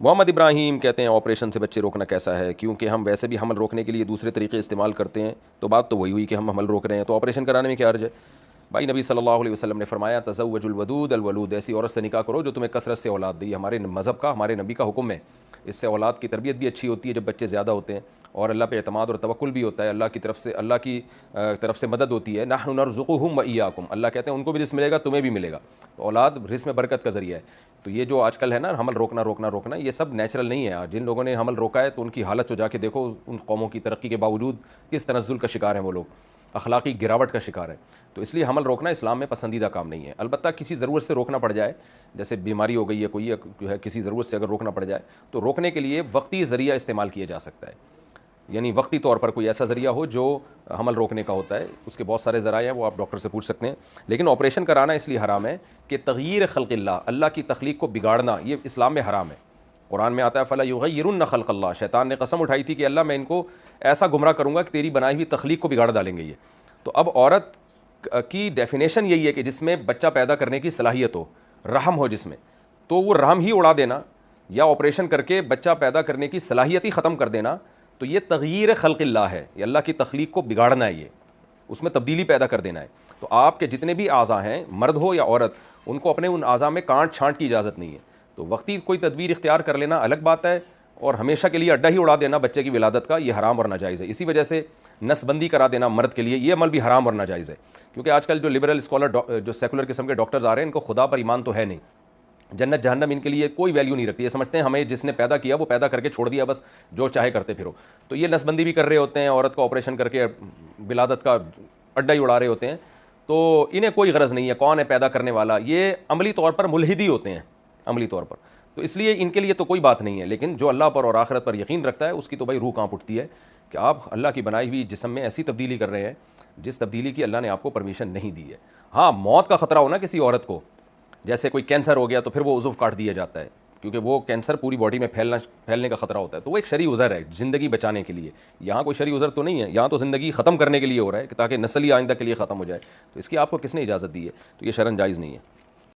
محمد ابراہیم کہتے ہیں آپریشن سے بچے روکنا کیسا ہے، کیونکہ ہم ویسے بھی حمل روکنے کے لیے دوسرے طریقے استعمال کرتے ہیں، تو بات تو وہی ہوئی کہ ہم حمل روک رہے ہیں، تو آپریشن کرانے میں کیا حرج ہے؟ بھائی نبی صلی اللہ علیہ وسلم نے فرمایا تزوج الودود الولود، ایسی عورت سے نکاح کرو جو تمہیں کثرت سے اولاد دے، یہ ہمارے مذہب کا، ہمارے نبی کا حکم ہے، اس سے اولاد کی تربیت بھی اچھی ہوتی ہے جب بچے زیادہ ہوتے ہیں، اور اللہ پہ اعتماد اور توکل بھی ہوتا ہے، اللہ کی طرف سے مدد ہوتی ہے، نحن نرزقهم وإياكم، اللہ کہتے ہیں ان کو بھی رزق ملے گا تمہیں بھی ملے گا، تو اولاد رزق میں برکت کا ذریعہ ہے۔ تو یہ جو آج کل ہے نا حمل روکنا روکنا روکنا، یہ سب نیچرل نہیں ہے، جن لوگوں نے حمل روکا ہے تو ان کی حالت تو جا کے دیکھو، ان قوموں کی ترقی کے باوجود کس تنزل کا شکار ہیں وہ لوگ، اخلاقی گراوٹ کا شکار ہے۔ تو اس لیے حمل روکنا اسلام میں پسندیدہ کام نہیں ہے، البتہ کسی ضرورت سے روکنا پڑ جائے، جیسے بیماری ہو گئی ہے کوئی ہے، کسی ضرورت سے اگر روکنا پڑ جائے تو روکنے کے لیے وقتی ذریعہ استعمال کیا جا سکتا ہے، یعنی وقتی طور پر کوئی ایسا ذریعہ ہو جو حمل روکنے کا ہوتا ہے، اس کے بہت سارے ذرائع ہیں، وہ آپ ڈاکٹر سے پوچھ سکتے ہیں، لیکن آپریشن کرانا اس لیے حرام ہے کہ تغییر خلق اللہ، اللہ کی تخلیق کو بگاڑنا، یہ اسلام میں حرام ہے۔ قرآن میں آتا ہے فَلَا يُغَيِّرُنَّ خَلْقَ اللَّهِ، شیطان نے قسم اٹھائی تھی کہ اللہ میں ان کو ایسا گمراہ کروں گا کہ تیری بنائی ہوئی تخلیق کو بگاڑ ڈالیں گے یہ۔ تو اب عورت کی ڈیفینیشن یہی ہے کہ جس میں بچہ پیدا کرنے کی صلاحیت ہو، رحم ہو جس میں، تو وہ رحم ہی اڑا دینا یا آپریشن کر کے بچہ پیدا کرنے کی صلاحیت ہی ختم کر دینا، تو یہ تغییر خلق اللہ ہے، یہ اللہ کی تخلیق کو بگاڑنا ہے، یہ اس میں تبدیلی پیدا کر دینا ہے۔ تو آپ کے جتنے بھی اعضاء ہیں، مرد ہو یا عورت، ان کو اپنے ان اعضاء میں کانٹ چھانٹ کی اجازت نہیں ہے، تو وقتی کوئی تدبیر اختیار کر لینا الگ بات ہے، اور ہمیشہ کے لیے اڈا ہی اڑا دینا بچے کی ولادت کا، یہ حرام اور ناجائز ہے۔ اسی وجہ سے نس بندی کرا دینا مرد کے لیے، یہ عمل بھی حرام اور ناجائز ہے، کیونکہ آج کل جو لبرل اسکالر جو سیکولر قسم کے ڈاکٹرز آ رہے ہیں، ان کو خدا پر ایمان تو ہے نہیں، جنت جہنم ان کے لیے کوئی ویلیو نہیں رکھتی، یہ سمجھتے ہیں ہمیں جس نے پیدا کیا وہ پیدا کر کے چھوڑ دیا، بس جو چاہے کرتے پھرو، تو یہ نس بندی بھی کر رہے ہوتے ہیں، عورت کا آپریشن کر کے ولادت کا اڈا ہی اڑا رہے ہوتے ہیں، تو انہیں کوئی غرض نہیں ہے کون ہے پیدا کرنے والا، یہ عملی طور پر ملحدی ہوتے ہیں، عملی طور پر، تو اس لیے ان کے لیے تو کوئی بات نہیں ہے، لیکن جو اللہ پر اور آخرت پر یقین رکھتا ہے اس کی تو بھائی روح کانپ اٹھتی ہے کہ آپ اللہ کی بنائی ہوئی جسم میں ایسی تبدیلی کر رہے ہیں جس تبدیلی کی اللہ نے آپ کو پرمیشن نہیں دی ہے۔ ہاں موت کا خطرہ ہونا کسی عورت کو، جیسے کوئی کینسر ہو گیا تو پھر وہ عضو کاٹ دیا جاتا ہے، کیونکہ وہ کینسر پوری باڈی میں پھیلنے کا خطرہ ہوتا ہے، تو وہ ایک شرعی عذر ہے زندگی بچانے کے لیے، یہاں کوئی شرعی عذر تو نہیں ہے، یہاں تو زندگی ختم کرنے کے لیے ہو رہا ہے کہ تاکہ نسل ہی آئندہ کے لیے ختم ہو جائے، تو اس کی آپ کو کس نے اجازت دی ہے؟ تو یہ شرعاً جائز نہیں ہے۔